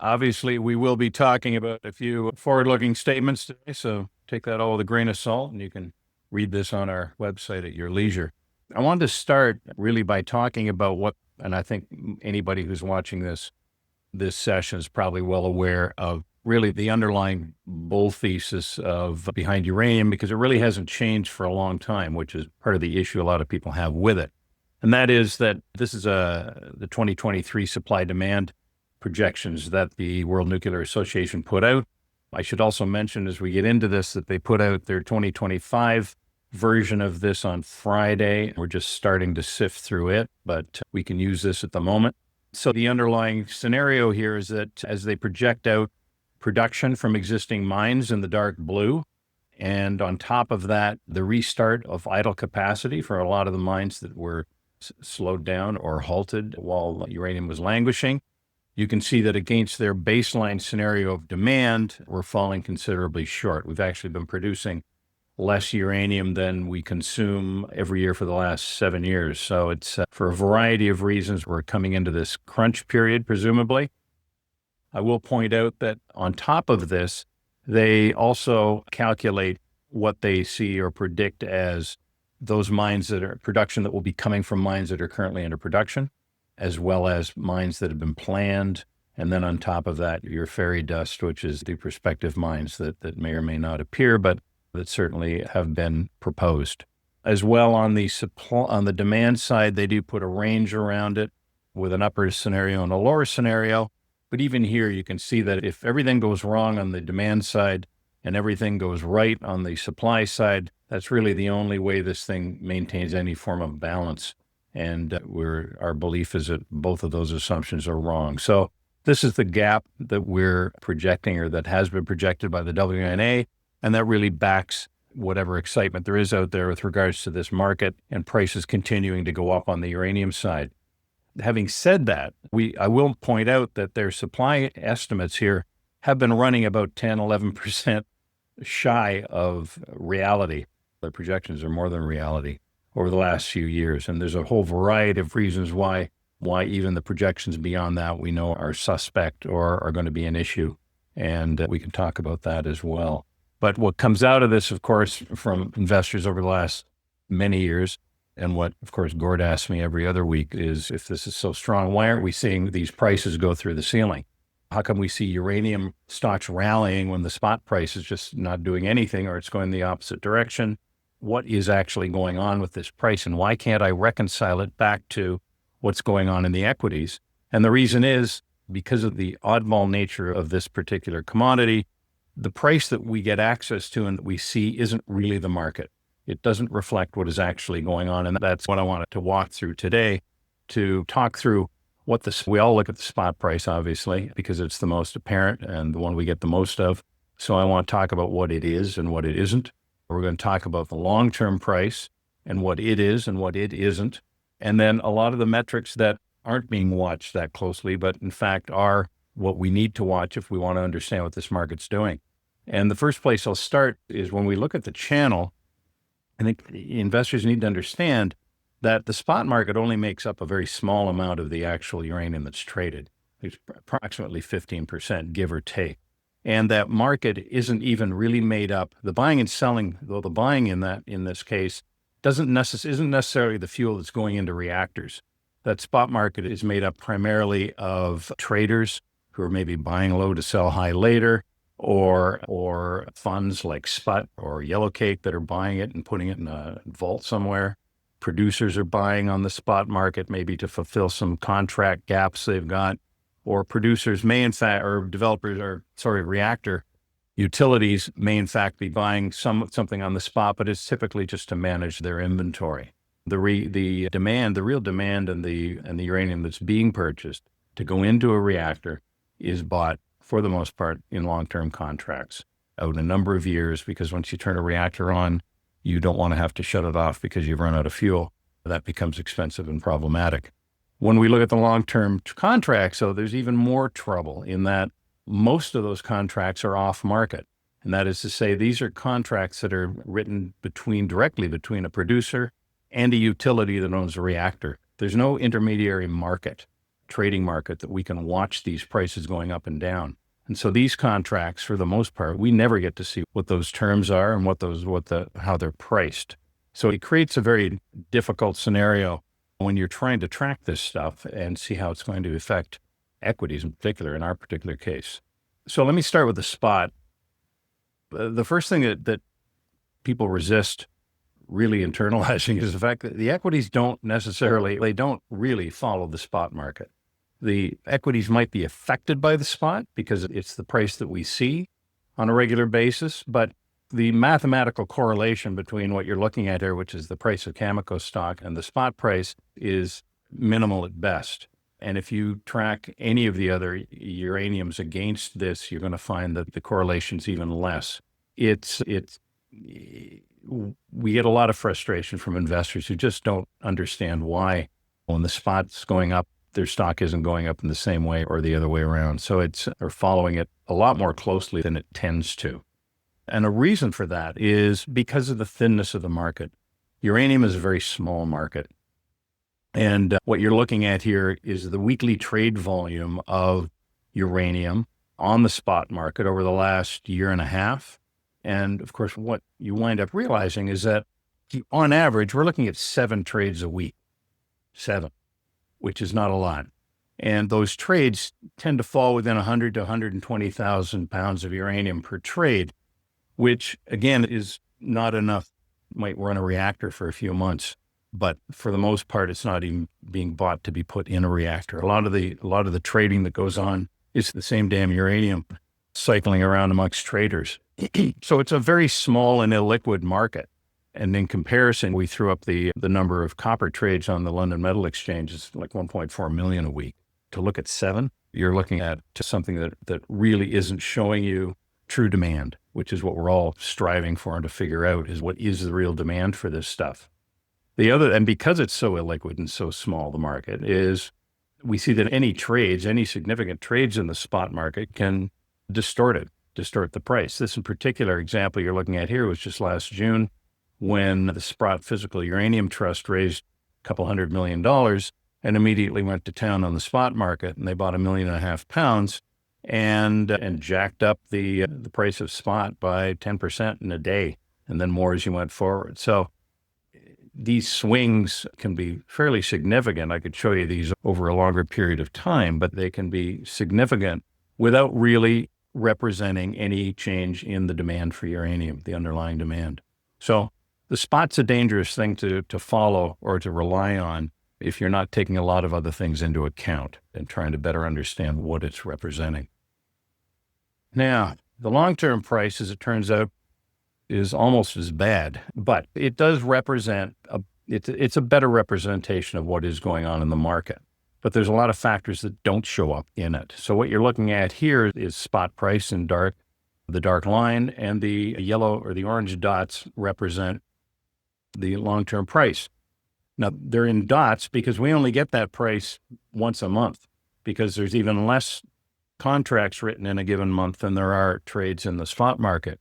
Obviously, we will be talking about a few forward-looking statements today, so take that all with a grain of salt, and you can read this on our website at your leisure. I wanted to start really by talking about what, and I think anybody who's watching this session is probably well aware of really the underlying bull thesis of behind uranium, because it really hasn't changed for a long time, which is part of the issue a lot of people have with it. And that is that this is the 2023 supply-demand projections that the World Nuclear Association put out. I should also mention as we get into this that they put out their 2025 version of this on Friday. We're just starting to sift through it, but we can use this at the moment. So the underlying scenario here is that as they project out production from existing mines in the dark blue, and on top of that, the restart of idle capacity for a lot of the mines that were slowed down or halted while uranium was languishing, you can see that against their baseline scenario of demand, we're falling considerably short. We've actually been producing less uranium than we consume every year for the last 7 years. So it's for a variety of reasons, we're coming into this crunch period, presumably. I will point out that on top of this, they also calculate what they see or predict as those mines that are production that will be coming from mines that are currently under production, as well as mines that have been planned. And then on top of that, your fairy dust, which is the prospective mines that may or may not appear, but that certainly have been proposed. As well, on the demand side, they do put a range around it with an upper scenario and a lower scenario. But even here, you can see that if everything goes wrong on the demand side and everything goes right on the supply side, that's really the only way this thing maintains any form of balance. And our belief is that both of those assumptions are wrong. So this is the gap that we're projecting, or that has been projected by the WNA, and that really backs whatever excitement there is out there with regards to this market and prices continuing to go up on the uranium side. Having said that, I will point out that their supply estimates here have been running about 10, 11% shy of reality. The projections are more than reality over the last few years. And there's a whole variety of reasons why even the projections beyond that we know are suspect or are going to be an issue. And we can talk about that as well. But what comes out of this, of course, from investors over the last many years, and what, of course, Gord asks me every other week is, if this is so strong, why aren't we seeing these prices go through the ceiling? How come we see uranium stocks rallying when the spot price is just not doing anything, or it's going the opposite direction? What is actually going on with this price, and why can't I reconcile it back to what's going on in the equities? And the reason is because of the oddball nature of this particular commodity. The price that we get access to and that we see isn't really the market. It doesn't reflect what is actually going on. And that's what I wanted to walk through today, to talk through we all look at the spot price, obviously, because it's the most apparent and the one we get the most of. So I want to talk about what it is and what it isn't. We're going to talk about the long-term price and what it is and what it isn't. And then a lot of the metrics that aren't being watched that closely, but in fact are what we need to watch if we want to understand what this market's doing. And the first place I'll start is when we look at the channel. I think investors need to understand that the spot market only makes up a very small amount of the actual uranium that's traded. It's approximately 15%, give or take. And that market isn't even really made up. The buying and selling, though the buying in this case, isn't necessarily the fuel that's going into reactors. That spot market is made up primarily of traders who are maybe buying low to sell high later, or funds like Sput or Yellowcake that are buying it and putting it in a vault somewhere. Producers are buying on the spot market, maybe to fulfill some contract gaps they've got, or producers may in fact, or reactor utilities may in fact be buying something on the spot, but it's typically just to manage their inventory. The real demand and the uranium that's being purchased to go into a reactor is bought for the most part in long-term contracts out a number of years, because once you turn a reactor on, you don't want to have to shut it off because you've run out of fuel. That becomes expensive and problematic. When we look at the long-term contracts, so there's even more trouble in that most of those contracts are off-market. And that is to say, these are contracts that are written directly between a producer and a utility that owns a reactor. There's no intermediary market trading market that we can watch these prices going up and down. And so these contracts, for the most part, we never get to see what those terms are and how they're priced. So it creates a very difficult scenario when you're trying to track this stuff and see how it's going to affect equities in particular, in our particular case. So let me start with the spot. The first thing that people resist really internalizing is the fact that the equities don't really follow the spot market. The equities might be affected by the spot because it's the price that we see on a regular basis, but the mathematical correlation between what you're looking at here, which is the price of Cameco stock, and the spot price is minimal at best. And if you track any of the other uraniums against this, you're going to find that the correlation's even less. We get a lot of frustration from investors who just don't understand why when the spot's going up, their stock isn't going up in the same way or the other way around. So they're following it a lot more closely than it tends to. And a reason for that is because of the thinness of the market. Uranium is a very small market. And what you're looking at here is the weekly trade volume of uranium on the spot market over the last year and a half. And of course, what you wind up realizing is that on average, we're looking at 7 trades a week, 7, which is not a lot. And those trades tend to fall within 100 to 120,000 pounds of uranium per trade, which again is not enough. Might run a reactor for a few months, but for the most part, it's not even being bought to be put in a reactor. A lot of the trading that goes on is the same damn uranium cycling around amongst traders. So it's a very small and illiquid market. And in comparison, we threw up the number of copper trades on the London Metal Exchange is like 1.4 million a week. To look at 7, you're looking at something that really isn't showing you true demand, which is what we're all striving for and to figure out is what is the real demand for this stuff. And because it's so illiquid and so small, the market is, we see that any significant trades in the spot market can distort the price. This in particular example you're looking at here was just last June when the Sprott Physical Uranium Trust raised a couple $100 million and immediately went to town on the spot market, and they bought 1.5 million pounds and jacked up the price of spot by 10% in a day, and then more as you went forward. So these swings can be fairly significant. I could show you these over a longer period of time, but they can be significant without really representing any change in the demand for uranium, the underlying demand. So the spot's a dangerous thing to follow or to rely on if you're not taking a lot of other things into account and trying to better understand what it's representing. Now, the long-term price, as it turns out, is almost as bad, but it does represent, it's a better representation of what is going on in the market. But there's a lot of factors that don't show up in it. So what you're looking at here is spot price in the dark line, and the yellow or the orange dots represent the long-term price. Now, they're in dots because we only get that price once a month because there's even less contracts written in a given month than there are trades in the spot market.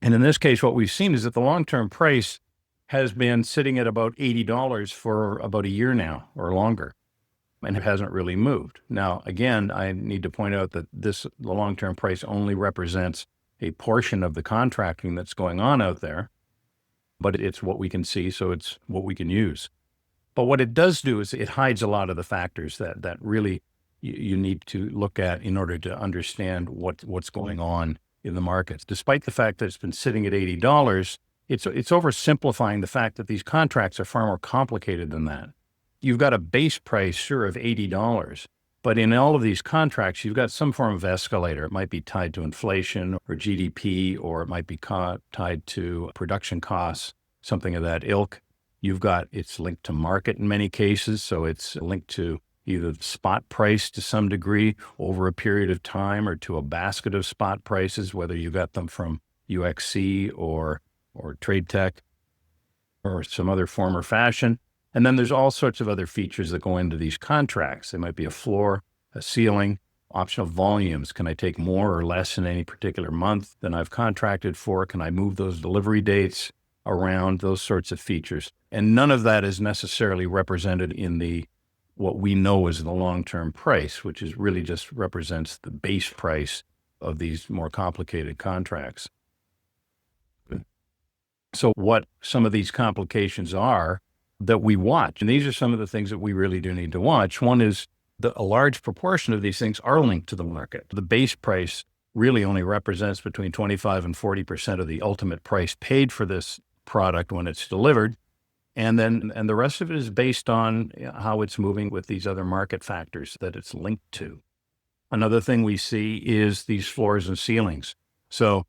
And in this case, what we've seen is that the long-term price has been sitting at about $80 for about a year now or longer, and it hasn't really moved. Now, again, I need to point out that the long-term price only represents a portion of the contracting that's going on out there, but it's what we can see, so it's what we can use. But what it does do is it hides a lot of the factors that really you need to look at in order to understand what's going on in the markets. Despite the fact that it's been sitting at $80, it's oversimplifying the fact that these contracts are far more complicated than that. You've got a base price, sure, of $80, but in all of these contracts, you've got some form of escalator. It might be tied to inflation or GDP, or it might be tied to production costs, something of that ilk. It's linked to market in many cases, so it's linked to either the spot price to some degree over a period of time, or to a basket of spot prices, whether you got them from UXC or Trade Tech or some other form or fashion. And then there's all sorts of other features that go into these contracts. There might be a floor, a ceiling, optional volumes. Can I take more or less in any particular month than I've contracted for? Can I move those delivery dates around? Those sorts of features. And none of that is necessarily represented in the what we know is the long-term price, which is really just represents the base price of these more complicated contracts. So what some of these complications are that we watch, and these are some of the things that we really do need to watch. One is a large proportion of these things are linked to the market. The base price really only represents between 25 and 40% of the ultimate price paid for this product when it's delivered. And the rest of it is based on how it's moving with these other market factors that it's linked to. Another thing we see is these floors and ceilings. So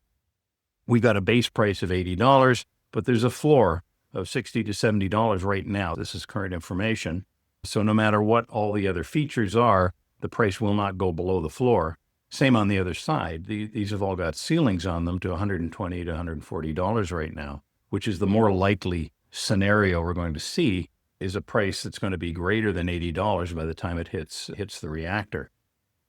we've got a base price of $80, but there's a floor of $60 to $70 right now. This is current information. So no matter what all the other features are, the price will not go below the floor. Same on the other side. These have all got ceilings on them to $120 to $140 right now, which is the more likely scenario we're going to see is a price that's going to be greater than $80 by the time it hits the reactor.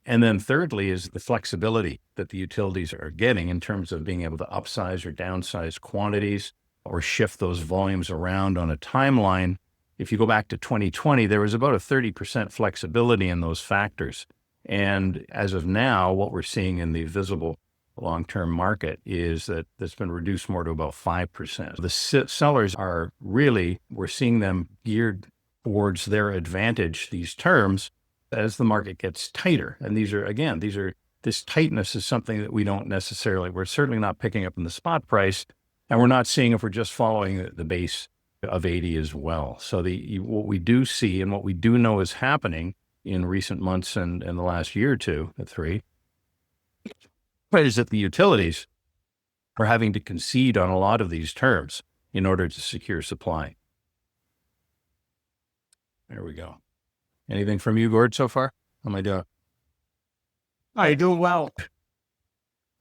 And then thirdly is the flexibility that the utilities are getting in terms of being able to upsize or downsize quantities or shift those volumes around on a timeline. If you go back to 2020, there was about a 30% flexibility in those factors. And as of now, what we're seeing in the visible long-term market is that that's been reduced more to about 5%. The sellers are really, we're seeing them geared towards their advantage, these terms, as the market gets tighter. And this tightness is something that we're certainly not picking up in the spot price, and we're not seeing if we're just following the base of 80 as well. So what we do see and what we do know is happening in recent months and the last year or two, three, is that the utilities are having to concede on a lot of these terms in order to secure supply. There we go. Anything from you, Gord, so far? How am I doing? You're doing well.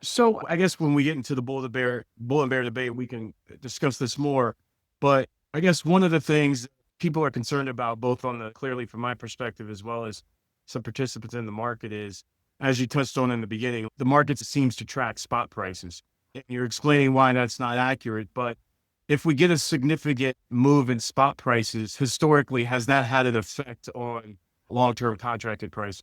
So I guess when we get into the bull and bear debate, we can discuss this more. But I guess one of the things people are concerned about, both clearly from my perspective, as well as some participants in the market, is, as you touched on in the beginning, the market seems to track spot prices. And you're explaining why that's not accurate. But if we get a significant move in spot prices, historically, has that had an effect on long-term contracted price?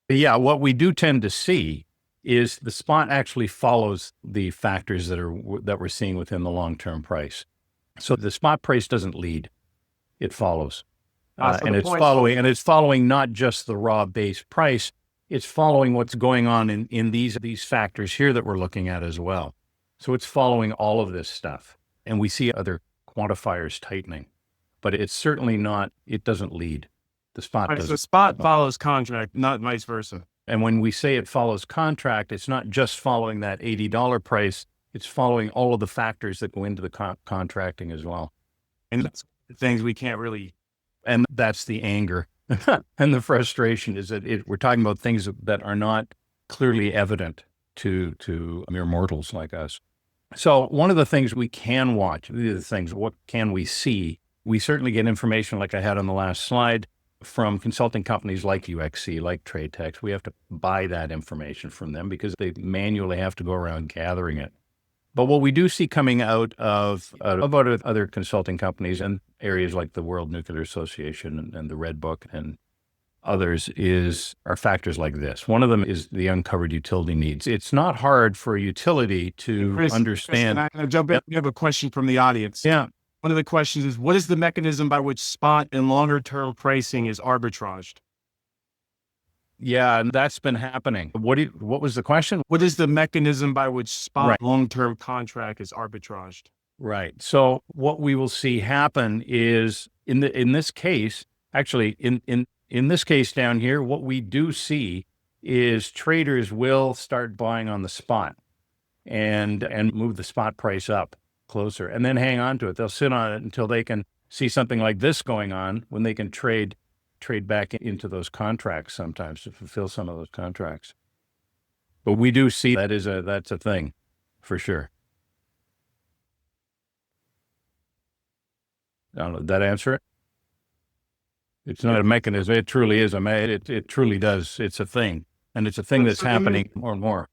Yeah, what we do tend to see is the spot actually follows the factors that we're seeing within the long-term price. So the spot price doesn't lead; it follows, and it's following not just the raw base price; it's following what's going on in these factors here that we're looking at as well. So it's following all of this stuff, and we see other quantifiers tightening, but it's certainly not. It doesn't lead. The spot doesn't. So spot follows contract, not vice versa. And when we say it follows contract, it's not just following that $80 price. It's following all of the factors that go into the contracting as well. And that's things we can't really. And that's the anger and the frustration is that we're talking about things that are not clearly evident to mere mortals like us. So one of the things we can watch, what can we see? We certainly get information like I had on the last slide from consulting companies like UXC, like TradeTex. We have to buy that information from them because they manually have to go around gathering it. But what we do see coming out of other consulting companies and areas like the World Nuclear Association and the Red Book and others are factors like this. One of them is the uncovered utility needs. It's not hard for a utility to understand. Chris, I'm going to jump in. Yep. We have a question from the audience. Yeah. One of the questions is, what is the mechanism by which spot and longer term pricing is arbitraged? Yeah, and that's been happening. What was the question? What is the mechanism by which spot long-term contract is arbitraged? Right. So what we will see happen is in this case down here, what we do see is traders will start buying on the spot and move the spot price up closer and then hang on to it. They'll sit on it until they can see something like this going on when they can trade back into those contracts sometimes to fulfill some of those contracts. But we do see that's a thing for sure. I don't know, did that answer it? It's not a mechanism. It truly is. It truly does. It's a thing. And it's a thing that's happening more and more.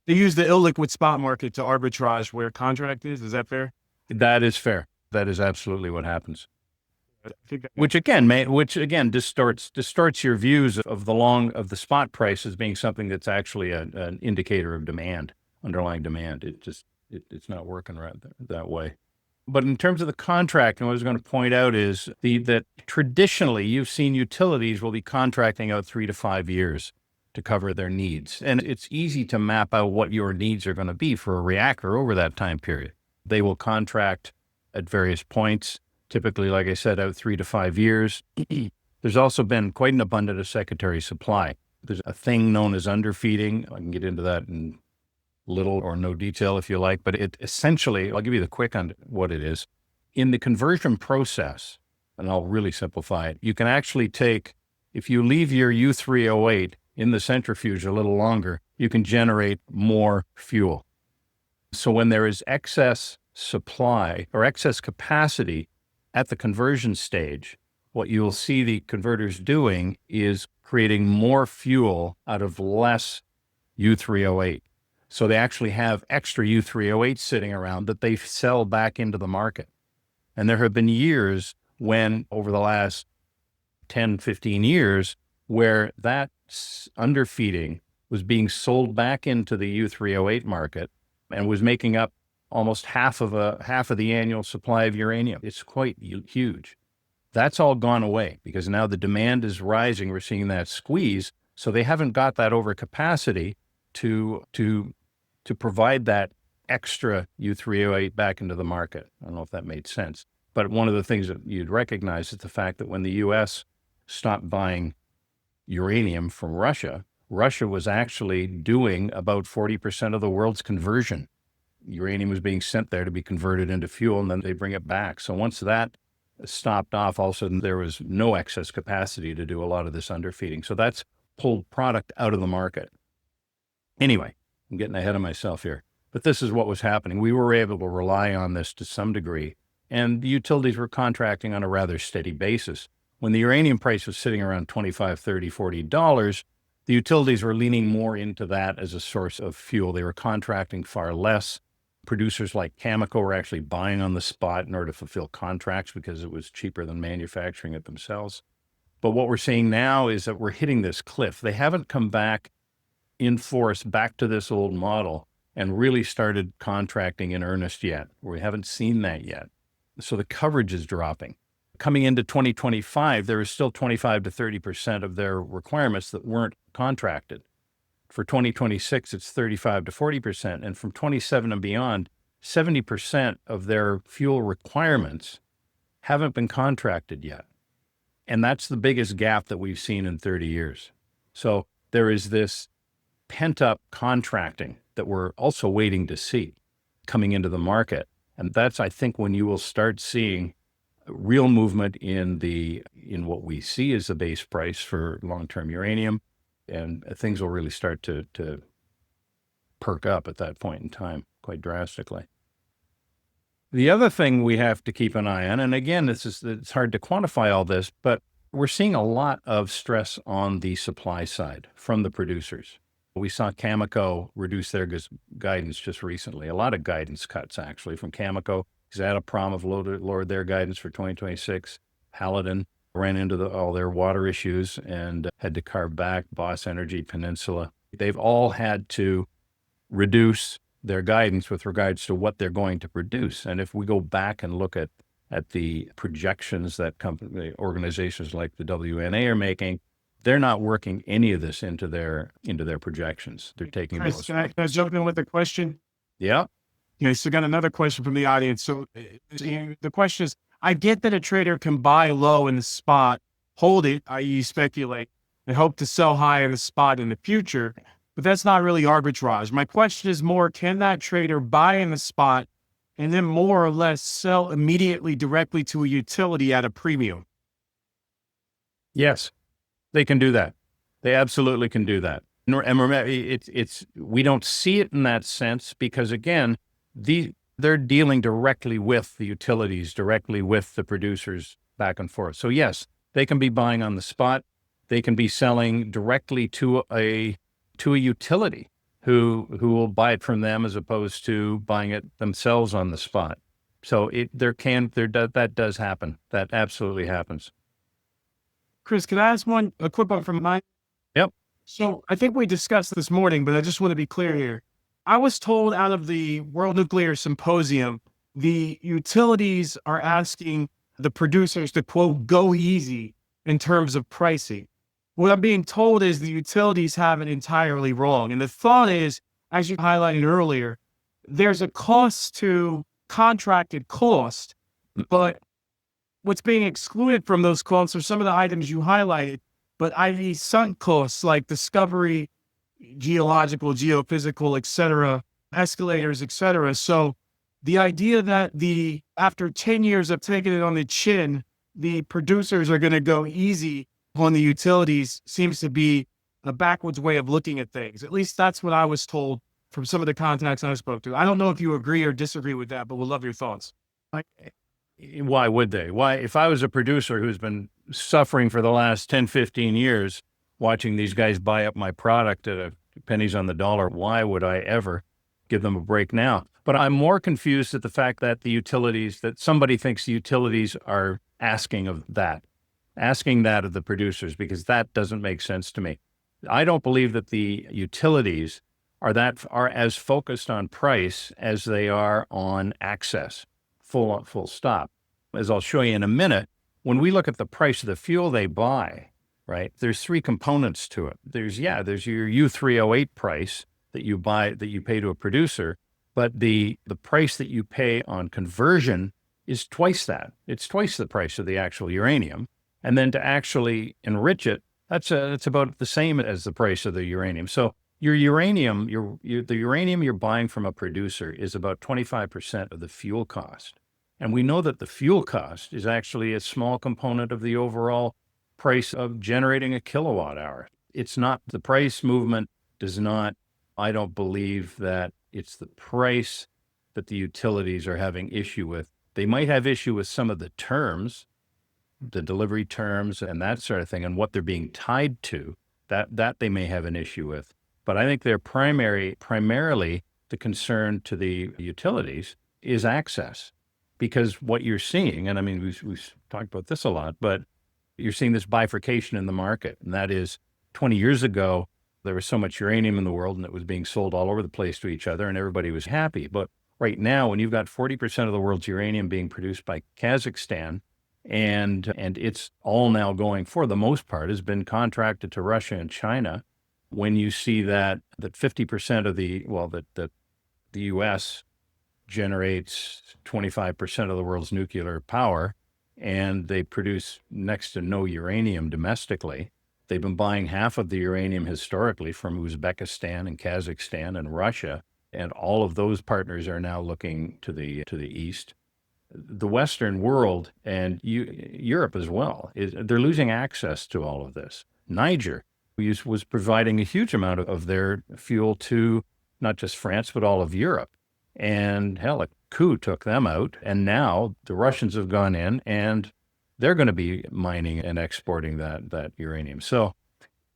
They use the illiquid spot market to arbitrage where contract is. Is that fair? That is fair. That is absolutely what happens. I think that, which again distorts your views of the spot price as being something that's actually an indicator of demand, underlying demand. It's not working right that way. But in terms of the contract, and what I was going to point out is that traditionally you've seen utilities will be contracting out 3 to 5 years to cover their needs. And it's easy to map out what your needs are going to be for a reactor over that time period. They will contract at various points, typically, like I said, out 3 to 5 years. There's also been quite an abundance of secondary supply. There's a thing known as underfeeding. I can get into that in little or no detail if you like, but it essentially, I'll give you the quick on what it is. In the conversion process, and I'll really simplify it, you can actually take, if you leave your U3O8 in the centrifuge a little longer, you can generate more fuel. So when there is excess supply or excess capacity at the conversion stage, what you'll see the converters doing is creating more fuel out of less U3O8. So they actually have extra U3O8 sitting around that they sell back into the market. And there have been years when, over the last 10, 15 years, where that underfeeding was being sold back into the U3O8 market and was making up almost half of the annual supply of uranium. It's quite huge. That's all gone away because now the demand is rising. We're seeing that squeeze. So they haven't got that overcapacity to provide that extra U3O8 back into the market. I don't know if that made sense. But one of the things that you'd recognize is the fact that when the U.S. stopped buying uranium from Russia, Russia was actually doing about 40% of the world's conversion. Uranium was being sent there to be converted into fuel, and then they bring it back. So once that stopped off, all of a sudden there was no excess capacity to do a lot of this underfeeding. So that's pulled product out of the market. Anyway, I'm getting ahead of myself here, but this is what was happening. We were able to rely on this to some degree, and the utilities were contracting on a rather steady basis. When the uranium price was sitting around $25, $30, $40, the utilities were leaning more into that as a source of fuel. They were contracting far less. Producers like Cameco were actually buying on the spot in order to fulfill contracts because it was cheaper than manufacturing it themselves. But what we're seeing now is that we're hitting this cliff. They haven't come back in force back to this old model and really started contracting in earnest yet. We haven't seen that yet. So the coverage is dropping. Coming into 2025, there is still 25 to 30% of their requirements that weren't contracted. For 2026, it's 35 to 40%. And from 27 and beyond, 70% of their fuel requirements haven't been contracted yet. And that's the biggest gap that we've seen in 30 years. So there is this pent-up contracting that we're also waiting to see coming into the market. And that's, I think, when you will start seeing real movement in what we see as the base price for long-term uranium, and things will really start to perk up at that point in time quite drastically. The other thing we have to keep an eye on, and again, it's hard to quantify all this, but we're seeing a lot of stress on the supply side from the producers. We saw Cameco reduce their guidance just recently, a lot of guidance cuts actually from Cameco. Zataprom have lowered their guidance for 2026. Paladin ran into all their water issues and had to carve back. Boss Energy, Peninsula. They've all had to reduce their guidance with regards to what they're going to produce. And if we go back and look at the projections that organizations like the WNA are making, they're not working any of this into their projections. They're taking Chris, can I jump in with a question? Yeah. Okay, so got another question from the audience. So the question is, I get that a trader can buy low in the spot, hold it, i.e. speculate, and hope to sell high in the spot in the future, but that's not really arbitrage. My question is more, can that trader buy in the spot and then more or less sell immediately directly to a utility at a premium? Yes, they can do that. They absolutely can do that. And remember, we don't see it in that sense because, again, they're dealing directly with the utilities, directly with the producers back and forth. So yes, they can be buying on the spot. They can be selling directly to a utility who will buy it from them as opposed to buying it themselves on the spot. So that does happen. That absolutely happens. Chris, can I ask a quick one from mine? Yep. So I think we discussed this morning, but I just want to be clear here. I was told out of the World Nuclear Symposium, the utilities are asking the producers to, quote, go easy in terms of pricing. What I'm being told is the utilities have it entirely wrong. And the thought is, as you highlighted earlier, there's a cost to contracted cost, but what's being excluded from those costs are some of the items you highlighted, but i.e. sunk costs like discovery, geological, geophysical, et cetera, escalators, et cetera. So the idea that after 10 years of taking it on the chin, the producers are going to go easy on the utilities seems to be a backwards way of looking at things. At least that's what I was told from some of the contacts I spoke to. I don't know if you agree or disagree with that, but we'll love your thoughts. Why would they? Why, if I was a producer who's been suffering for the last 10, 15 years, watching these guys buy up my product at pennies on the dollar, why would I ever give them a break now? But I'm more confused at the fact that that somebody thinks the utilities are asking that of the producers, because that doesn't make sense to me. I don't believe that the utilities are as focused on price as they are on access. Full stop. As I'll show you in a minute, when we look at the price of the fuel they buy, right, there's three components to it. There's your U3O8 price that you pay to a producer, but the price that you pay on conversion is twice that. It's twice the price of the actual uranium. And then to actually enrich it, that's about the same as the price of the uranium. So your uranium, the uranium you're buying from a producer is about 25% of the fuel cost. And we know that the fuel cost is actually a small component of the overall price of generating a kilowatt hour. It's not, the price movement does not, I don't believe that it's the price that the utilities are having issue with. They might have issue with some of the terms, the delivery terms and that sort of thing, and what they're being tied to, that they may have an issue with. But I think they're primarily the concern to the utilities is access, because what you're seeing, and I mean, we've talked about this a lot, but you're seeing this bifurcation in the market. And that is 20 years ago, there was so much uranium in the world and it was being sold all over the place to each other and everybody was happy. But right now, when you've got 40% of the world's uranium being produced by Kazakhstan, and it's all now going, for the most part, has been contracted to Russia and China. When you see that 50% of that the U.S. generates 25% of the world's nuclear power, and they produce next to no uranium domestically. They've been buying half of the uranium historically from Uzbekistan and Kazakhstan and Russia, and all of those partners are now looking to the east. The Western world and Europe as well, they're losing access to all of this. Niger was providing a huge amount of their fuel to not just France, but all of Europe. And hell, a coup took them out. And now the Russians have gone in and they're going to be mining and exporting that uranium. So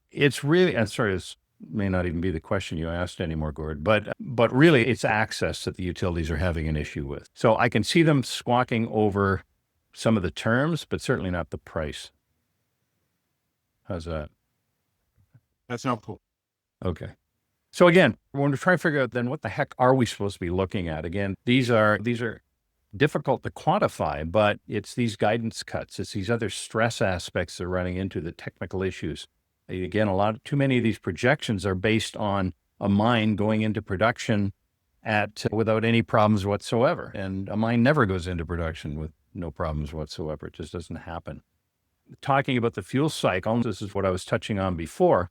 it's really, and sorry, this may not even be the question you asked anymore, Gord, but really it's access that the utilities are having an issue with. So I can see them squawking over some of the terms, but certainly not the price. How's that? That's helpful. Okay. So again, when we're trying to figure out then what the heck are we supposed to be looking at? Again, these are difficult to quantify, but it's these guidance cuts. It's these other stress aspects they're running into, the technical issues. Again, too many of these projections are based on a mine going into production without any problems whatsoever. And a mine never goes into production with no problems whatsoever. It just doesn't happen. Talking about the fuel cycle, this is what I was touching on before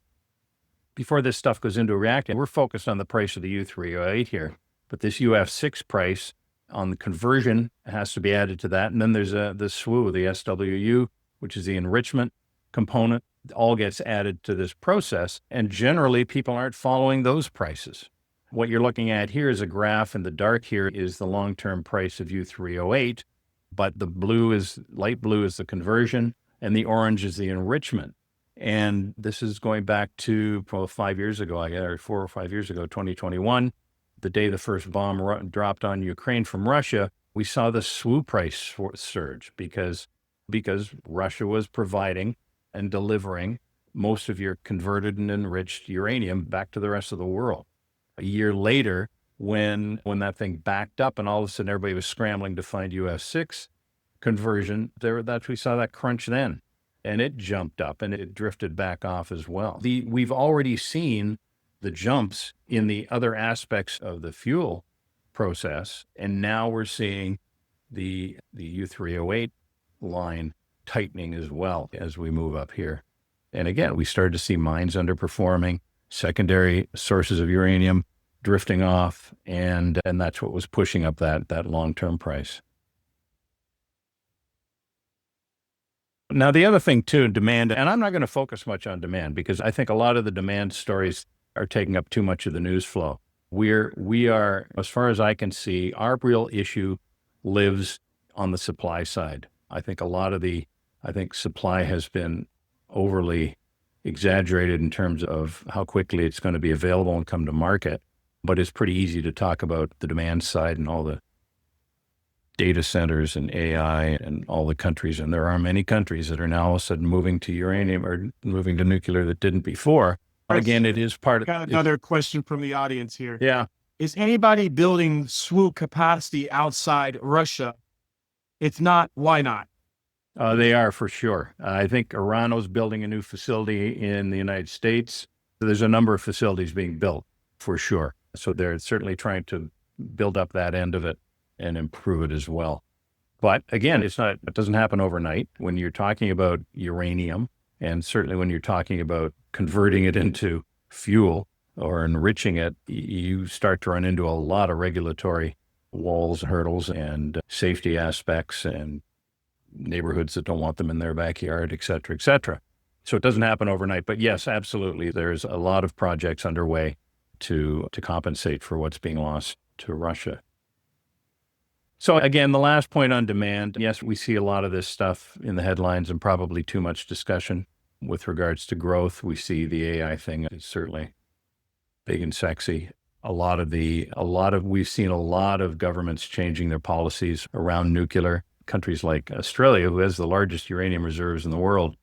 this stuff goes into a reactor. We're focused on the price of the U3O8 here, but this UF6 price on the conversion has to be added to that. And then there's the SWU, the SWU, which is the enrichment component, all gets added to this process. And generally, people aren't following those prices. What you're looking at here is a graph, and the dark here is the long-term price of U3O8, but the light blue is the conversion, and the orange is the enrichment. And this is going back to 5 years ago, or 4 or 5 years ago, 2021, the day the first bomb dropped on Ukraine from Russia. we saw the SWU price surge because Russia was providing and delivering most of your converted and enriched uranium back to the rest of the world. A year later, when that thing backed up and all of a sudden everybody was scrambling to find UF6 conversion, we saw that crunch then, and it jumped up and it drifted back off as well. We've already seen the jumps in the other aspects of the fuel process, and now we're seeing the U3O8 line tightening as well as we move up here. And again, we started to see mines underperforming, secondary sources of uranium drifting off, and that's what was pushing up that long-term price. Now, the other thing too, demand, and I'm not going to focus much on demand because I think a lot of the demand stories are taking up too much of the news flow. We are, as far as I can see, our real issue lives on the supply side. I think supply has been overly exaggerated in terms of how quickly it's going to be available and come to market, but it's pretty easy to talk about the demand side and all the data centers and AI and all the countries. And there are many countries that are now all of a sudden moving to uranium or moving to nuclear that didn't before. Again, it is part of... Got another question from the audience here. Yeah. Is anybody building SWU capacity outside Russia? If not, why not? They are for sure. I think Orano's building a new facility in the United States. There's a number of facilities being built for sure. So they're certainly trying to build up that end of it and improve it as well. But again, it doesn't happen overnight. When you're talking about uranium, and certainly when you're talking about converting it into fuel or enriching it, you start to run into a lot of regulatory walls, hurdles, and safety aspects, and neighborhoods that don't want them in their backyard, et cetera, et cetera. So it doesn't happen overnight. But yes, absolutely, there's a lot of projects underway to compensate for what's being lost to Russia. So again, the last point on demand, yes, we see a lot of this stuff in the headlines and probably too much discussion with regards to growth. We see the AI thing is certainly big and sexy. We've seen a lot of governments changing their policies around nuclear. Countries like Australia, who has the largest uranium reserves in the world,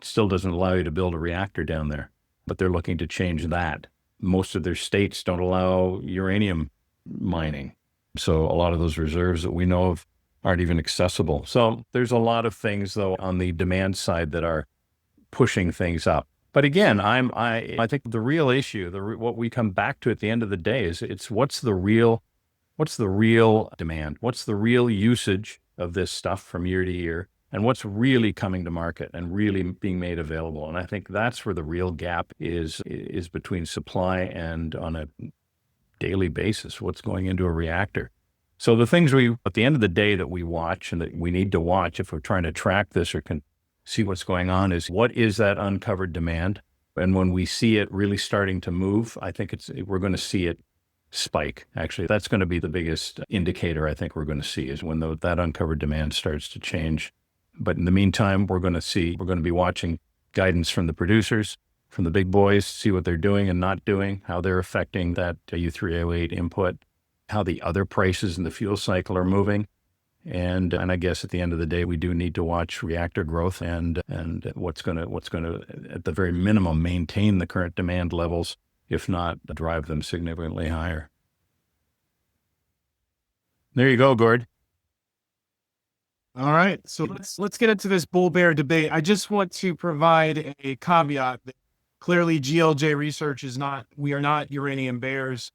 still doesn't allow you to build a reactor down there, but they're looking to change that. Most of their states don't allow uranium mining. So a lot of those reserves that we know of aren't even accessible. So there's a lot of things, though, on the demand side that are pushing things up. But again, I think the real issue, what we come back to at the end of the day is what's the real demand? What's the real usage of this stuff from year to year? And what's really coming to market and really being made available? And I think that's where the real gap is between supply and on a daily basis, what's going into a reactor. So the things at the end of the day that we watch and that we need to watch if we're trying to track this or can see what's going on is what is that uncovered demand? And when we see it really starting to move, I think we're going to see it spike. Actually, that's going to be the biggest indicator I think we're going to see is when that uncovered demand starts to change. But in the meantime, we're going to be watching guidance from the producers, from the big boys, see what they're doing and not doing, how they're affecting that U3O8 input, how the other prices in the fuel cycle are moving. And I guess at the end of the day, we do need to watch reactor growth and what's going to, at the very minimum, maintain the current demand levels, if not drive them significantly higher. There you go, Gord. All right. So let's get into this bull bear debate. I just want to provide a caveat that clearly GLJ research we are not uranium bears.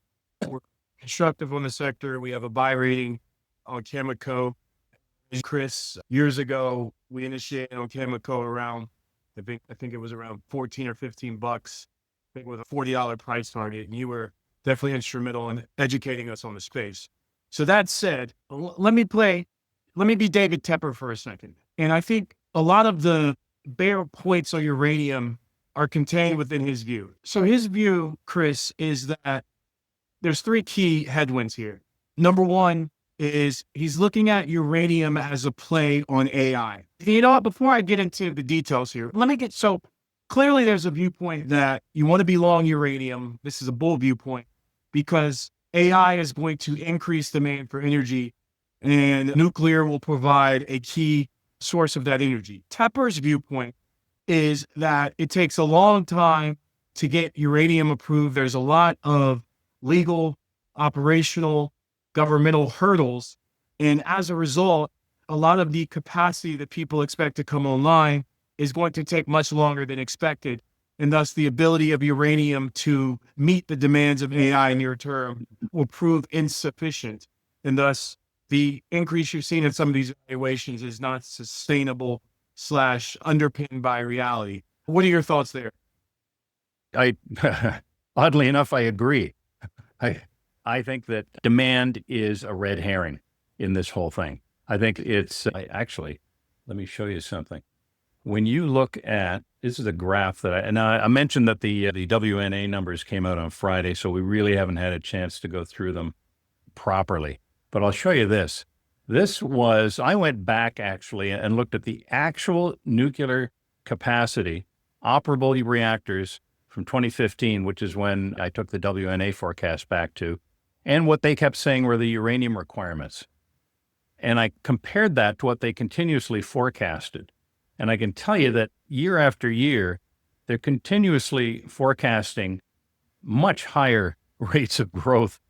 We're constructive on the sector. We have a buy rating on Cameco. Chris, years ago, we initiated on Cameco around, I think it was around 14 or 15 bucks, I think with a $40 price target. And you were definitely instrumental in educating us on the space. So that said, let me be David Tepper for a second. And I think a lot of the bear points on uranium are contained within his view. So his view, Chris, is that there's three key headwinds here. Number one is he's looking at uranium as a play on AI. You know what, before I get into the details here, so clearly there's a viewpoint that you want to be long uranium. This is a bull viewpoint because AI is going to increase demand for energy and nuclear will provide a key source of that energy. Tepper's viewpoint is that it takes a long time to get uranium approved. There's a lot of legal, operational, governmental hurdles. And as a result, a lot of the capacity that people expect to come online is going to take much longer than expected. And thus, the ability of uranium to meet the demands of AI near term will prove insufficient. And thus, the increase you've seen in some of these valuations is not sustainable / underpinned by reality. What are your thoughts there? I, oddly enough, I agree. I think that demand is a red herring in this whole thing. I think it's actually, let me show you something. When you look at, this is a graph that I mentioned that the WNA numbers came out on Friday, so we really haven't had a chance to go through them properly. But I'll show you this. I went back actually and looked at the actual nuclear capacity, operable reactors from 2015, which is when I took the WNA forecast back to, and what they kept saying were the uranium requirements. And I compared that to what they continuously forecasted. And I can tell you that year after year, they're continuously forecasting much higher rates of growth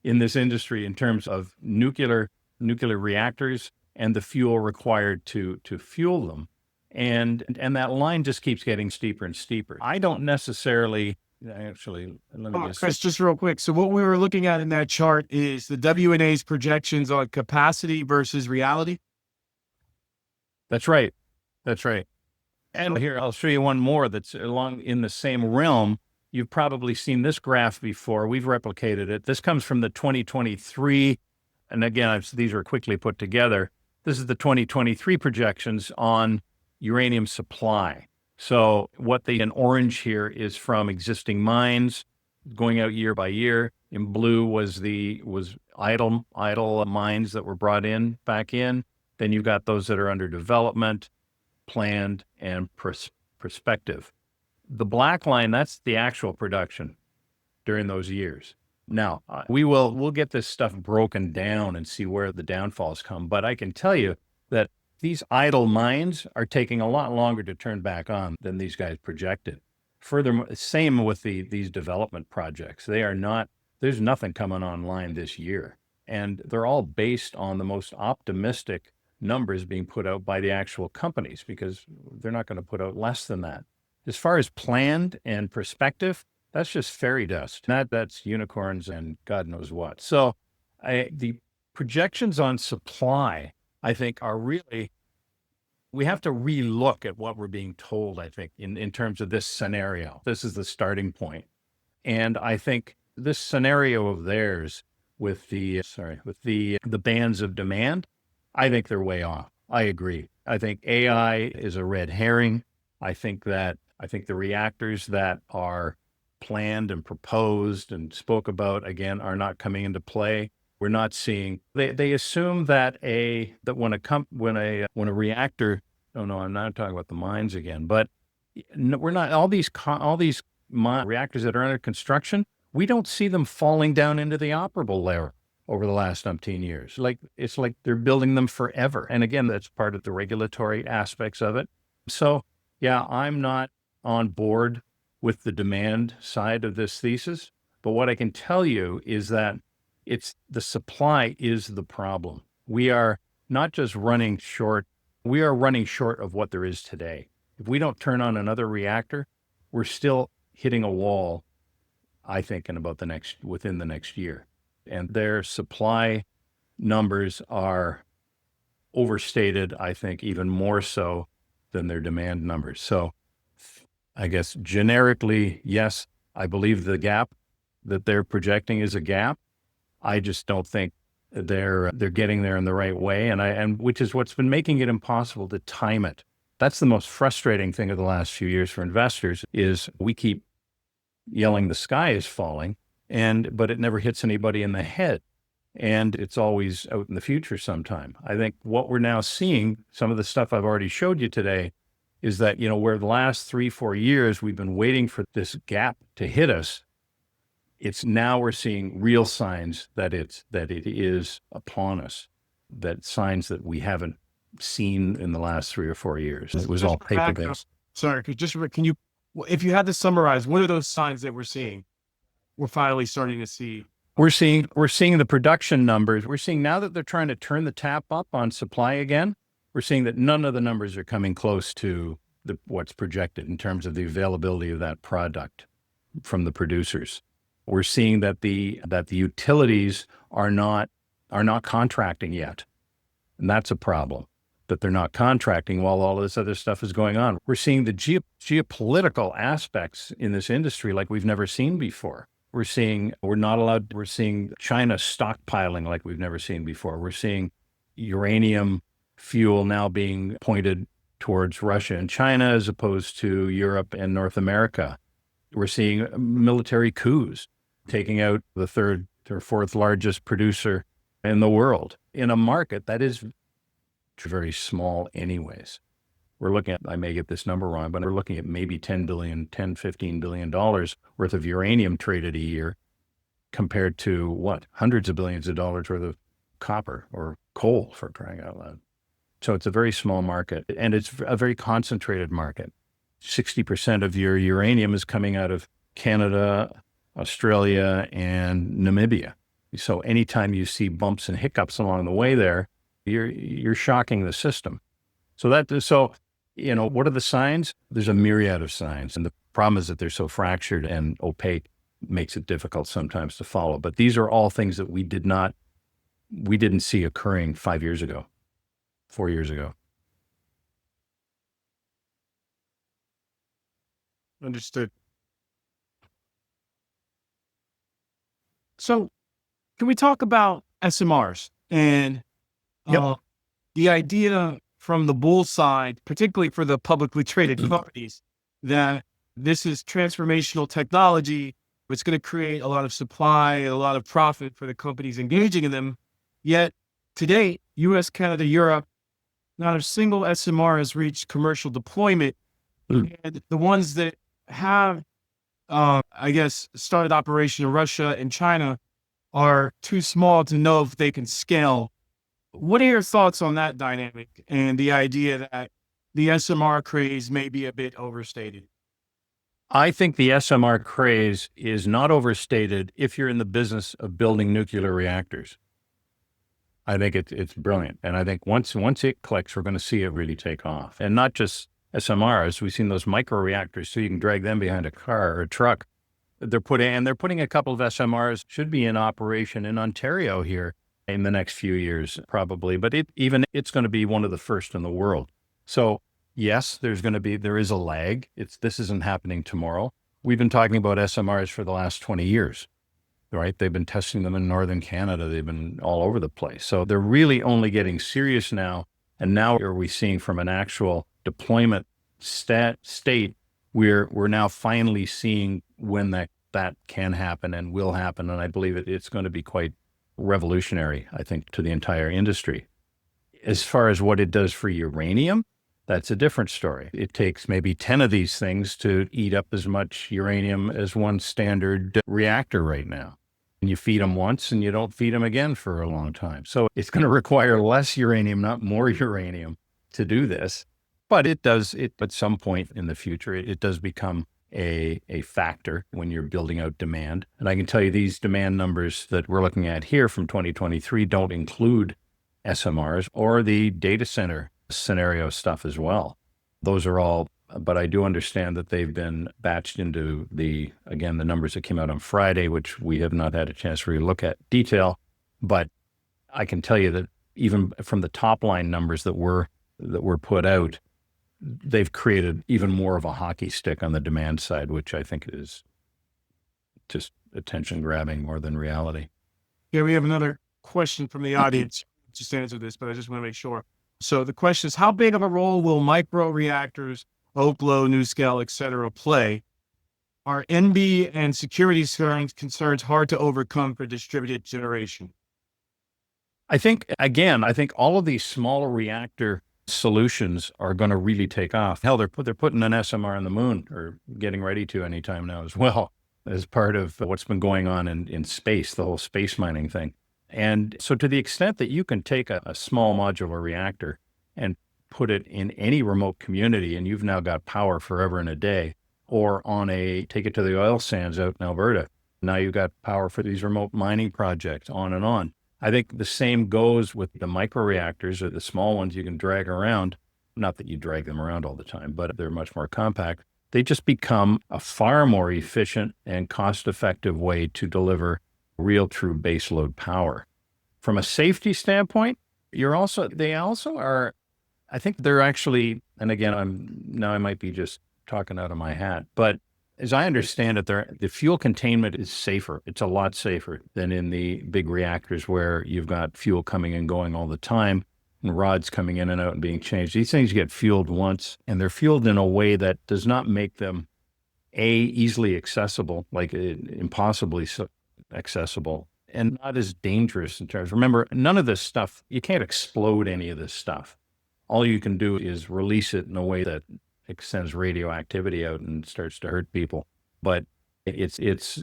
in this industry in terms of nuclear reactors and the fuel required to fuel them. And that line just keeps getting steeper and steeper. I don't necessarily, actually, let me Chris, just real quick. So what we were looking at in that chart is the WNA's projections on capacity versus reality. That's right. That's right. And here, I'll show you one more that's along in the same realm. You've probably seen this graph before. We've replicated it. This comes from the 2023. And again, these are quickly put together. This is the 2023 projections on uranium supply. So what in orange here is from existing mines going out year by year. In blue was idle mines that were brought back in. Then you've got those that are under development, planned, and prospective. The black line, that's the actual production during those years. Now, we'll get this stuff broken down and see where the downfalls come. But I can tell you that these idle mines are taking a lot longer to turn back on than these guys projected. Furthermore, same with these development projects. There's nothing coming online this year. And they're all based on the most optimistic numbers being put out by the actual companies, because they're not going to put out less than that. As far as planned and prospective, that's just fairy dust. That's unicorns and God knows what. So the projections on supply, I think, are really, we have to relook at what we're being told, I think, in terms of this scenario. This is the starting point. And I think this scenario of theirs with the bands of demand, I think they're way off. I agree. I think AI is a red herring. I think the reactors that are planned and proposed and spoke about, again, are not coming into play. We're not seeing, they assume that when a reactor, oh no, I'm not talking about the mines again, but we're not, all these reactors that are under construction, we don't see them falling down into the operable layer over the last umpteen years. It's like they're building them forever. And again, that's part of the regulatory aspects of it. So yeah, I'm not on board with the demand side of this thesis, but what I can tell you is that the supply is the problem. We are not just running short, we are running short of what there is today. If we don't turn on another reactor, we're still hitting a wall, I think, within the next year. And their supply numbers are overstated, I think, even more so than their demand numbers. So I guess generically, yes, I believe the gap that they're projecting is a gap. I just don't think they're getting there in the right way, and which is what's been making it impossible to time it. That's the most frustrating thing of the last few years for investors, is we keep yelling the sky is falling, but it never hits anybody in the head, and it's always out in the future sometime. I think what we're now seeing, some of the stuff I've already showed you today, is that, where the last 3-4 years we've been waiting for this gap to hit us, it's now we're seeing real signs that it is upon us. that signs that we haven't seen in the last 3 or 4 years. It was all paper-based. Sorry, can you, if you had to summarize, what are those signs that we're seeing? We're finally starting to see. We're seeing the production numbers. We're seeing now that they're trying to turn the tap up on supply again. We're seeing that none of the numbers are coming close to what's projected in terms of the availability of that product from the producers. We're seeing that the utilities are not contracting yet, and that's a problem. That they're not contracting while all this other stuff is going on. We're seeing the geopolitical aspects in this industry like we've never seen before. We're seeing China stockpiling like we've never seen before. We're seeing uranium fuel now being pointed towards Russia and China as opposed to Europe and North America. We're seeing military coups taking out the third or fourth largest producer in the world in a market that is very small anyways. We're looking at, I may get this number wrong, but we're looking at maybe $10, $15 billion worth of uranium traded a year compared to hundreds of billions of dollars worth of copper or coal, for crying out loud. So it's a very small market, and it's a very concentrated market. 60% of your uranium is coming out of Canada, Australia, and Namibia. So anytime you see bumps and hiccups along the way there, you're shocking the system. So what are the signs? There's a myriad of signs. And the problem is that they're so fractured and opaque, makes it difficult sometimes to follow. But these are all things that we didn't see occurring 5 years ago, 4 years ago. Understood. So can we talk about SMRs and the idea from the bull side, particularly for the publicly traded companies, that this is transformational technology. It's going to create a lot of supply, a lot of profit for the companies engaging in them. Yet today, US, Canada, Europe, not a single SMR has reached commercial deployment. And the ones that have, started operation in Russia and China are too small to know if they can scale. What are your thoughts on that dynamic and the idea that the SMR craze may be a bit overstated? I think the SMR craze is not overstated if you're in the business of building nuclear reactors. I think it's brilliant. And I think once it clicks, we're going to see it really take off. And not just SMRs. We've seen those micro reactors, so you can drag them behind a car or a truck. They're putting a couple of SMRs, should be in operation in Ontario here in the next few years, probably. But it's going to be one of the first in the world. So yes, there is a lag. This isn't happening tomorrow. We've been talking about SMRs for the last 20 years, right? They've been testing them in Northern Canada. They've been all over the place. So they're really only getting serious now. And now are we seeing from an actual deployment state, we're now finally seeing when that can happen and will happen. And I believe it's going to be quite revolutionary, I think, to the entire industry. As far as what it does for uranium, that's a different story. It takes maybe 10 of these things to eat up as much uranium as one standard reactor right now. And you feed them once and you don't feed them again for a long time. So it's going to require less uranium, not more uranium, to do this. But at some point in the future, it does become a factor when you're building out demand. And I can tell you these demand numbers that we're looking at here from 2023 don't include SMRs or the data center scenario stuff as well. Those are all, but I do understand that they've been batched into the numbers that came out on Friday, which we have not had a chance to really look at detail. But I can tell you that even from the top line numbers that were put out, they've created even more of a hockey stick on the demand side, which I think is just attention grabbing more than reality. Yeah, we have another question from the audience. Just answer this, but I just want to make sure. So the question is, how big of a role will micro reactors, Oklo, NuScale, et cetera, play? Are NB and security concerns hard to overcome for distributed generation? I think all of these smaller reactor solutions are going to really take off. Hell, they're putting an SMR on the moon, or getting ready to anytime now as well, as part of what's been going on in space, the whole space mining thing. And so to the extent that you can take a small modular reactor and put it in any remote community and you've now got power forever and a day, or take it to the oil sands out in Alberta. Now you've got power for these remote mining projects, on and on. I think the same goes with the microreactors, or the small ones you can drag around. Not that you drag them around all the time, but they're much more compact. They just become a far more efficient and cost-effective way to deliver real true baseload power. From a safety standpoint, they also are, I think they're actually, and again, I might be just talking out of my hat, but as I understand it, the fuel containment is safer. It's a lot safer than in the big reactors where you've got fuel coming and going all the time and rods coming in and out and being changed. These things get fueled once, and they're fueled in a way that does not make them easily accessible, like impossibly accessible, and not as dangerous in terms. Remember, none of this stuff, you can't explode any of this stuff. All you can do is release it in a way that sends radioactivity out and starts to hurt people. But there's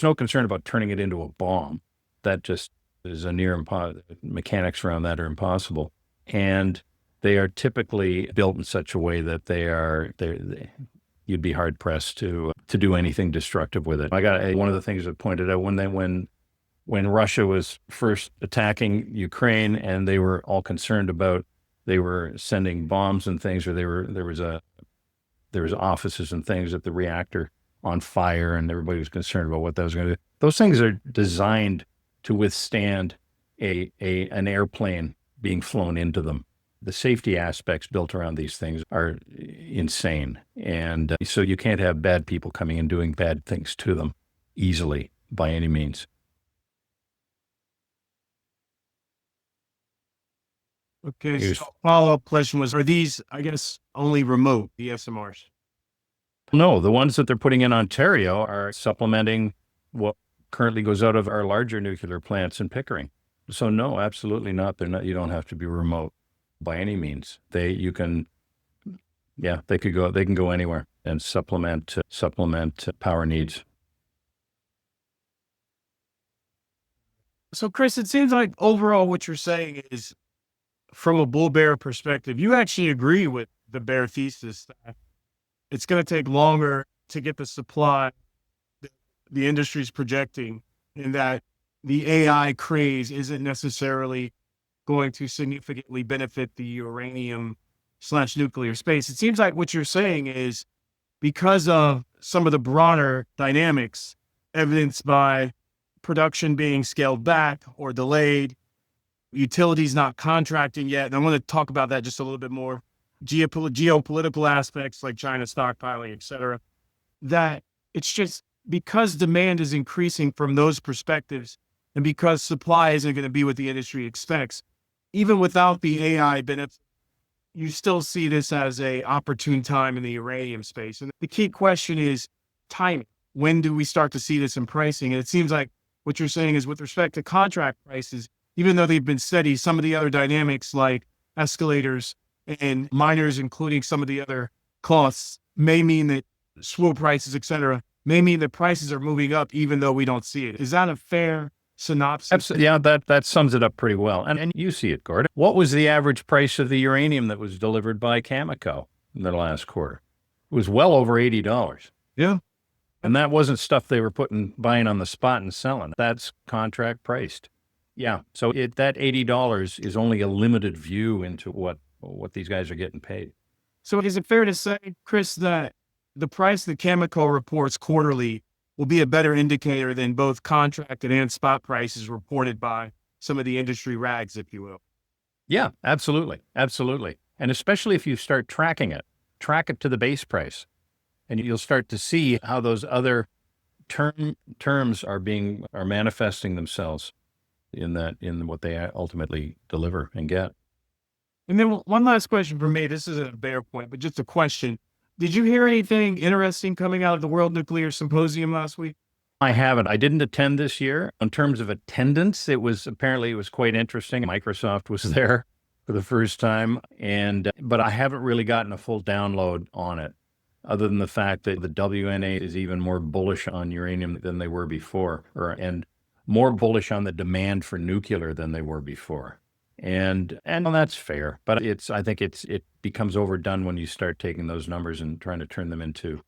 no concern about turning it into a bomb. That just is a mechanics around that are impossible. And they are typically built in such a way that you'd be hard pressed to do anything destructive with it. One of the things that pointed out when Russia was first attacking Ukraine and they were all concerned about, they were sending bombs and things, or there was offices and things at the reactor on fire, and everybody was concerned about what that was going to do. Those things are designed to withstand an airplane being flown into them. The safety aspects built around these things are insane, and so you can't have bad people coming and doing bad things to them easily by any means. Okay, so follow-up question was, are these, I guess, only remote, the SMRs? No, the ones that they're putting in Ontario are supplementing what currently goes out of our larger nuclear plants in Pickering. So no, absolutely not. They're not. You don't have to be remote by any means. They can go anywhere and supplement power needs. So Chris, it seems like overall what you're saying is, from a bull bear perspective, you actually agree with the bear thesis that it's going to take longer to get the supply that the industry's projecting, and that the AI craze isn't necessarily going to significantly benefit the uranium/nuclear space. It seems like what you're saying is, because of some of the broader dynamics evidenced by production being scaled back or delayed, utilities not contracting yet, and I want to talk about that just a little bit more, geopolitical aspects like China stockpiling, et cetera, that it's just because demand is increasing from those perspectives, and because supply isn't going to be what the industry expects, even without the AI benefit, you still see this as a opportune time in the uranium space. And the key question is timing. When do we start to see this in pricing? And it seems like what you're saying is, with respect to contract prices, even though they've been steady, some of the other dynamics like escalators and miners, including some of the other costs, may mean that SWU prices, et cetera, may mean that prices are moving up even though we don't see it. Is that a fair synopsis? Absolutely. Yeah, that sums it up pretty well. And you see it, Gordon. What was the average price of the uranium that was delivered by Cameco in the last quarter? It was well over $80. Yeah. And that wasn't stuff they were buying on the spot and selling. That's contract priced. Yeah. So that $80 is only a limited view into what these guys are getting paid. So is it fair to say, Chris, that the price that Cameco reports quarterly will be a better indicator than both contracted and spot prices reported by some of the industry rags, if you will? Yeah, absolutely. Absolutely. And especially if you start tracking it, track it to the base price, and you'll start to see how those other terms are manifesting themselves in what they ultimately deliver and get. And then one last question for me. This isn't a bear point, but just a question. Did you hear anything interesting coming out of the World Nuclear Symposium last week? I haven't. I didn't attend this year. In terms of attendance, it was quite interesting. Microsoft was there for the first time, but I haven't really gotten a full download on it, other than the fact that the WNA is even more bullish on uranium than they were before. And more bullish on the demand for nuclear than they were before. And that's fair, but I think it becomes overdone when you start taking those numbers and trying to turn them into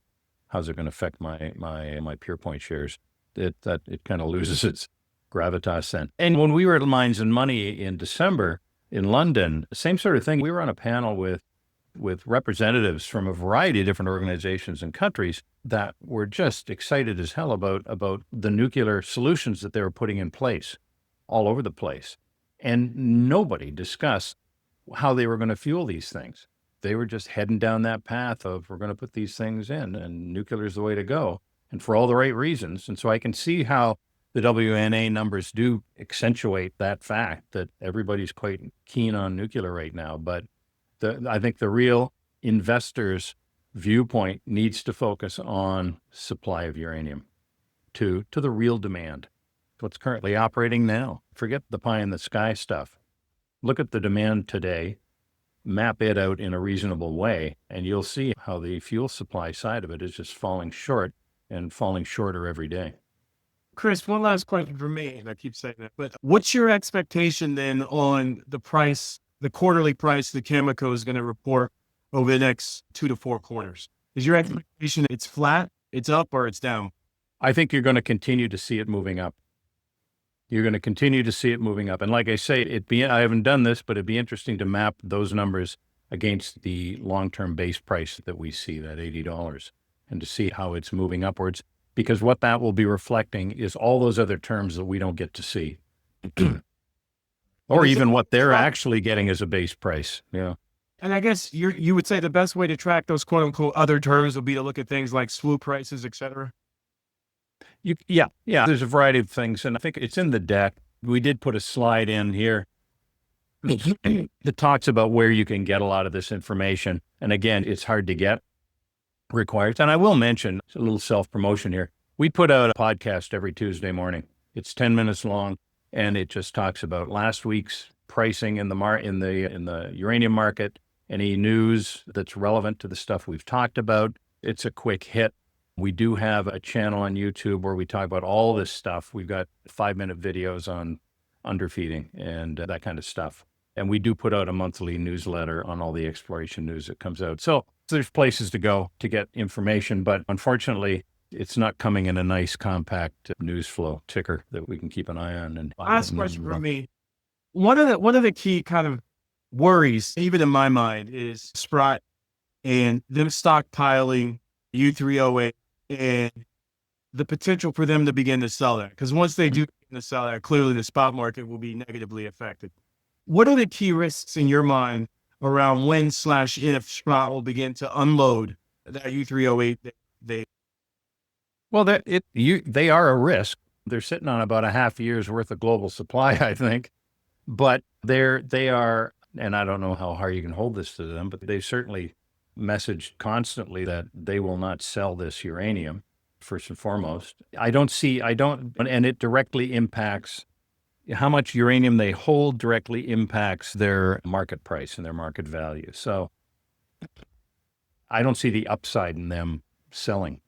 how's it going to affect my Purepoint shares. It kind of loses its gravitas then. And when we were at Mines and Money in December in London, same sort of thing. We were on a panel with representatives from a variety of different organizations and countries that were just excited as hell about the nuclear solutions that they were putting in place all over the place. And nobody discussed how they were going to fuel these things. They were just heading down that path of we're going to put these things in and nuclear is the way to go, and for all the right reasons. And so I can see how the WNA numbers do accentuate that fact that everybody's quite keen on nuclear right now. But I think the real investor's viewpoint needs to focus on supply of uranium to the real demand. What's currently operating now. Forget the pie in the sky stuff. Look at the demand today, map it out in a reasonable way, and you'll see how the fuel supply side of it is just falling short and falling shorter every day. Chris, one last question for me, and I keep saying that, but what's your expectation then on the price, the quarterly price the Cameco is going to report over the next 2 to 4 quarters? Is your expectation it's flat, it's up, or it's down? I think you're going to continue to see it moving up. You're going to continue to see it moving up. And like I say, I haven't done this, but it'd be interesting to map those numbers against the long-term base price that we see, that $80, and to see how it's moving upwards, because what that will be reflecting is all those other terms that we don't get to see. Or even what they're actually getting as a base price. Yeah. And I guess you would say the best way to track those quote unquote other terms would be to look at things like SWU prices, et cetera. Yeah. There's a variety of things, and I think it's in the deck. We did put a slide in here that talks about where you can get a lot of this information. And again, it's hard to get, requires. And I will mention a little self-promotion here. We put out a podcast every Tuesday morning. It's 10 minutes long, and it just talks about last week's pricing in the uranium market, any news that's relevant to the stuff we've talked about. It's a quick hit. We do have a channel on YouTube where we talk about all this stuff. We've got 5-minute videos on underfeeding and that kind of stuff. And we do put out a monthly newsletter on all the exploration news that comes out. So there's places to go to get information, but unfortunately, it's not coming in a nice, compact news flow ticker that we can keep an eye on. And last question for me. One of the key kind of worries, even in my mind, is Sprott and them stockpiling U3O8 and the potential for them to begin to sell that. Because once they do begin to sell that, clearly the spot market will be negatively affected. What are the key risks in your mind around when/if Sprott will begin to unload that U3O8? Well, they are a risk. They're sitting on about a half year's worth of global supply, I think. But they are, and I don't know how hard you can hold this to them, but they certainly messaged constantly that they will not sell this uranium, first and foremost. And it directly impacts how much uranium they hold, directly impacts their market price and their market value. So I don't see the upside in them selling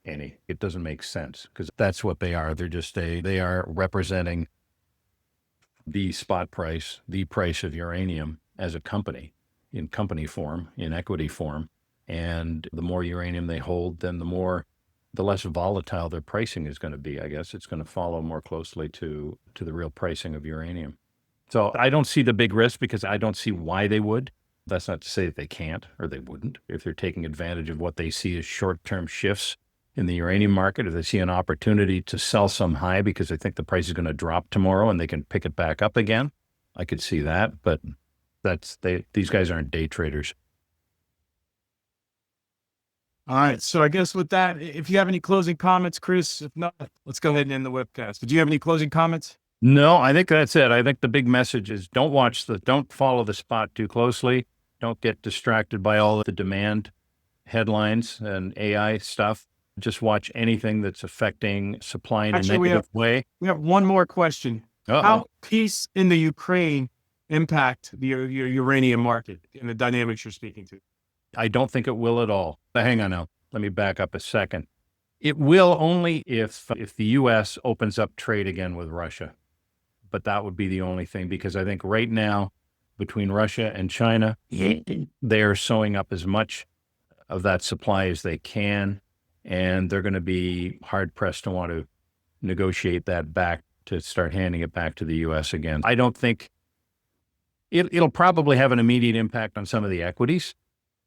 any. It doesn't make sense because that's what they are. They are representing the spot price, the price of uranium as a company, in company form, in equity form. And the more uranium they hold, then the less volatile their pricing is going to be. I guess it's going to follow more closely to the real pricing of uranium. So I don't see the big risk because I don't see why they would. That's not to say that they can't or they wouldn't. If they're taking advantage of what they see as short-term shifts in the uranium market, if they see an opportunity to sell some high because they think the price is going to drop tomorrow and they can pick it back up again, I could see that. But these guys aren't day traders. All right. So I guess with that, if you have any closing comments, Chris, if not, let's go ahead and end the webcast. But do you have any closing comments? No, I think that's it. I think the big message is don't follow the spot too closely. Don't get distracted by all of the demand headlines and AI stuff. Just watch anything that's affecting supply in a negative way. We have one more question. Uh-oh. How peace in the Ukraine impact the uranium market and the dynamics you're speaking to? I don't think it will at all. But hang on now. Let me back up a second. It will only if the U.S. opens up trade again with Russia. But that would be the only thing, because I think right now, between Russia and China, they are sewing up as much of that supply as they can, and they're going to be hard pressed to want to negotiate that back, to start handing it back to the U.S. again. I don't think it'll probably have an immediate impact on some of the equities,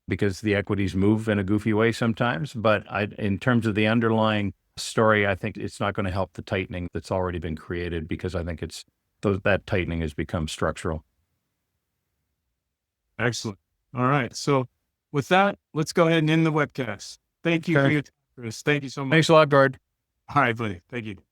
because the equities move in a goofy way sometimes. But in terms of the underlying story, I think it's not going to help the tightening that's already been created, because I think that tightening has become structural. Excellent. All right. So with that, let's go ahead and end the webcast. Thank you for your time, Chris. Thank you so much. Thanks a lot, Gord. All right, buddy. Thank you.